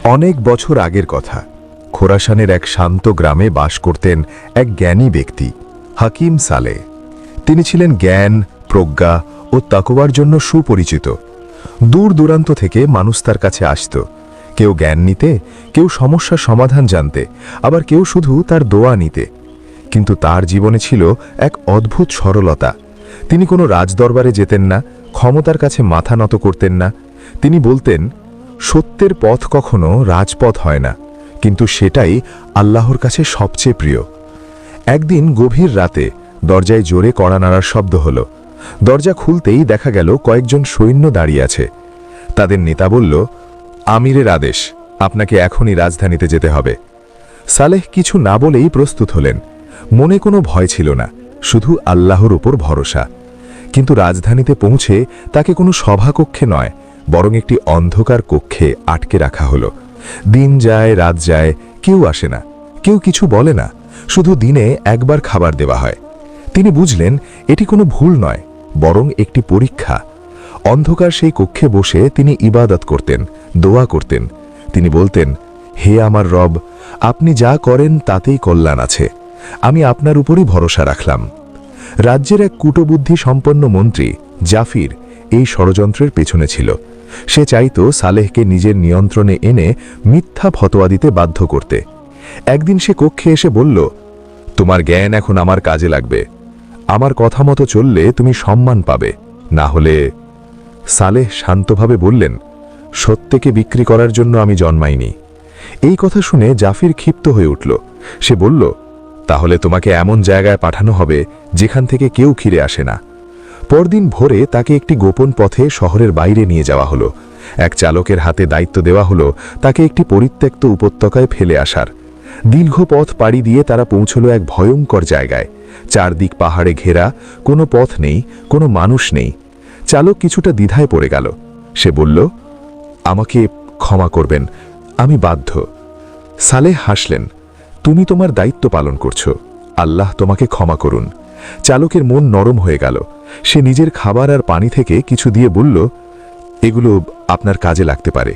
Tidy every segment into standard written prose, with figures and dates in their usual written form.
অনেক বছর আগের কথা। খোরাসানের এক শান্ত গ্রামে বাস করতেন এক জ্ঞানী ব্যক্তি, হাকিম সালেহ। তিনি ছিলেন জ্ঞান, প্রজ্ঞা ও তাকওয়ার জন্য সুপরিচিত। দূর দূরান্ত থেকে মানুষ তার কাছে আসত, কেউ জ্ঞান নিতে, কেউ সমস্যার সমাধান জানতে, আবার কেউ শুধু তার দোয়া নিতে। কিন্তু তার জীবনে ছিল এক অদ্ভুত সরলতা। তিনি কোনো রাজদরবারে যেতেন না, ক্ষমতার কাছে মাথা নত করতেন না। তিনি বলতেন, সত্যের পথ কখনো রাজপথ হয় না, কিন্তু সেটাই আল্লাহর কাছে সবচেয়ে প্রিয়। একদিন গভীর রাতে দরজায় জোরে কড়া নাড়ার শব্দ হল। দরজা খুলতেই দেখা গেল কয়েকজন সৈন্য দাঁড়িয়ে আছে। তাদের নেতা বলল, আমিরের আদেশ, আপনাকে এখনই রাজধানীতে যেতে হবে। সালেহ কিছু না বলেই প্রস্তুত হলেন। মনে কোনো ভয় ছিল না, শুধু আল্লাহর উপর ভরসা। কিন্তু রাজধানীতে পৌঁছে তাকে কোনো সভাকক্ষে নয়, বরং একটি অন্ধকার কক্ষে আটকে রাখা হলো। দিন যায়, রাত যায়, কেউ আসে না, কেউ কিছু বলে না, শুধু দিনে একবার খাবার দেওয়া হয়। তিনি বুঝলেন এটি কোনো ভুল নয়, বরং একটি পরীক্ষা। অন্ধকার সেই কক্ষে বসে তিনি ইবাদত করতেন, দোয়া করতেন। তিনি বলতেন, হে আমার রব, আপনি যা করেন তাতেই কল্যাণ আছে, আমি আপনার উপরই ভরসা রাখলাম। রাজ্যের এক কূটবুদ্ধি সম্পন্ন মন্ত্রী জাফির এই ষড়যন্ত্রের পেছনে ছিল। সে চাইত সালেহকে নিজের নিয়ন্ত্রণে এনে মিথ্যা ফতোয়া দিতে বাধ্য করতে। একদিন সে কক্ষে এসে বলল, তোমার জ্ঞান এখন আমার কাজে লাগবে, আমার কথা মতো চললে তুমি সম্মান পাবে, না হলে। সালেহ শান্তভাবে বললেন, সত্যকে বিক্রি করার জন্য আমি জন্মাইনি। এই কথা শুনে জাফির ক্ষিপ্ত হয়ে উঠল। সে বলল, তাহলে তোমাকে এমন জায়গায় পাঠানো হবে যেখান থেকে কেউ ফিরে আসে না। পরদিন ভোরে তাকে একটি গোপন পথে শহরের বাইরে নিয়ে যাওয়া হলো। এক চালকের হাতে দায়িত্ব দেওয়া হলো তাকে একটি পরিত্যক্ত উপত্যকায় ফেলে আসার। দীর্ঘ পথ পাড়ি দিয়ে তারা পৌঁছল এক ভয়ঙ্কর জায়গায়। চারদিক পাহাড়ে ঘেরা, কোনো পথ নেই, কোনো মানুষ নেই। চালক কিছুটা দ্বিধায় পড়ে গেল। সে বলল, আমাকে ক্ষমা করবেন, আমি বাধ্য। সালেহ হাসলেন, তুমি তোমার দায়িত্ব পালন করছো, আল্লাহ তোমাকে ক্ষমা করুন। চালকের মন নরম হয়ে গেল। সে নিজের খাবার আর পানি থেকে কিছু দিয়ে বলল, এগুলো আপনার কাজে লাগতে পারে।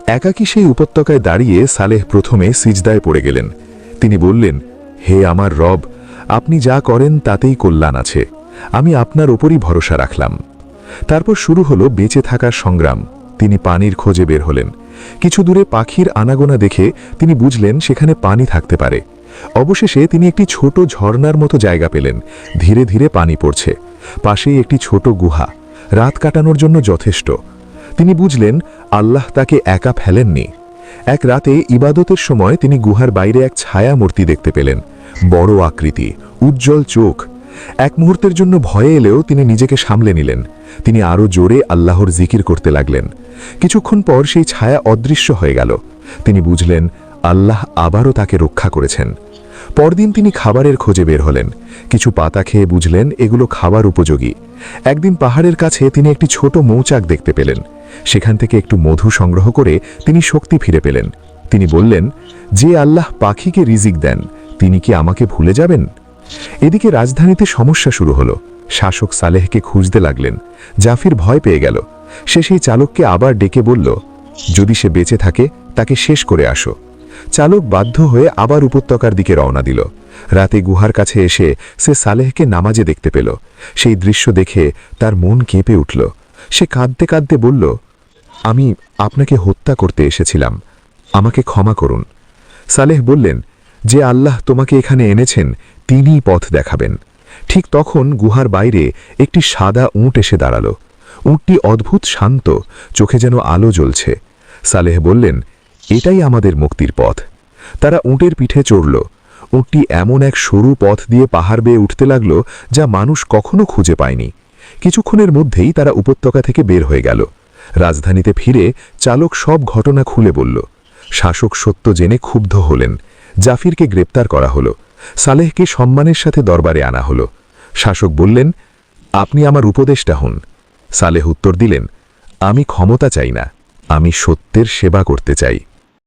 একাকী সেই উপত্যকায় দাঁড়িয়ে সালেহ প্রথমে সিজদায় পড়ে গেলেন। তিনি বললেন, হে আমার রব, আপনি যা করেন তাতেই কল্যাণ আছে, আমি আপনার ওপরই ভরসা রাখলাম। তারপর শুরু হলো বেঁচে থাকার সংগ্রাম। তিনি পানির খোঁজে বের হলেন। কিছু দূরে পাখির আনাগোনা দেখে তিনি বুঝলেন সেখানে পানি থাকতে পারে। অবশেষে তিনি একটি ছোট ঝর্ণার মতো জায়গা পেলেন। ধীরে ধীরে পানি পড়ছে। পাশেই একটি ছোট গুহা, রাত কাটানোর জন্য যথেষ্ট। তিনি বুঝলেন আল্লাহ তাকে একা ফেলেননি। এক রাতে ইবাদতের সময় তিনি গুহার বাইরে এক ছায়া মূর্তি দেখতে পেলেন। বড় আকৃতি, উজ্জ্বল চোখ। এক মুহূর্তের জন্য ভয়ে এলেও তিনি নিজেকে সামলে নিলেন। তিনি আরও জোরে আল্লাহর জিকির করতে লাগলেন। কিছুক্ষণ পর সেই ছায়া অদৃশ্য হয়ে গেল। তিনি বুঝলেন আল্লাহ আবারও তাকে রক্ষা করেছেন। পরদিন তিনি খাবারের খোঁজে বের হলেন। কিছু পাতা খেয়ে বুঝলেন এগুলো খাবার উপযোগী। একদিন পাহাড়ের কাছে তিনি একটি ছোট মৌচাক দেখতে পেলেন। সেখান থেকে একটু মধু সংগ্রহ করে তিনি শক্তি ফিরে পেলেন। তিনি বললেন, যে আল্লাহ পাখিকে রিজিক দেন, তিনি কি আমাকে ভুলে যাবেন? এদিকে রাজধানীতে সমস্যা শুরু হলো। শাসক সালেহকে খুঁজতে লাগলেন। জাফির ভয় পেয়ে গেল। সে সেই চালককে আবার ডেকে বলল, যদি সে বেঁচে থাকে তাকে শেষ করে আসো। চালক বাধ্য হয়ে আবার উপত্যকার দিকে রওনা দিল। রাতে গুহার কাছে এসে সে সালেহকে নামাজে দেখতে পেল। সেই দৃশ্য দেখে তার মন কেঁপে উঠল। সে কাঁদতে কাঁদতে বলল, আমি আপনাকে হত্যা করতে এসেছিলাম, আমাকে ক্ষমা করুন। সালেহ বললেন, যে আল্লাহ তোমাকে এখানে এনেছেন তিনিই পথ দেখাবেন। ঠিক তখন গুহার বাইরে একটি সাদা উট এসে দাঁড়াল। উটটি অদ্ভুত শান্ত, চোখে যেন আলো জ্বলছে। সালেহ বললেন, এটাই আমাদের মুক্তির পথ। তারা উটের পিঠে চড়ল। উটটি এমন এক সরু পথ দিয়ে পাহাড় বেয়ে উঠতে লাগল যা মানুষ কখনো খুঁজে পায়নি। কিছুক্ষণের মধ্যেই তারা উপত্যকা থেকে বের হয়ে গেল। রাজধানীতে ফিরে চালক সব ঘটনা খুলে বলল। শাসক সত্য জেনে ক্ষুব্ধ হলেন। জাফিরকে গ্রেপ্তার করা হলো। সালেহকে সম্মানের সাথে দরবারে আনা হলো। শাসক বললেন, আপনি আমার উপদেষ্টা হন। সালেহ উত্তর দিলেন, আমি ক্ষমতা চাই না, আমি সত্যের সেবা করতে চাই।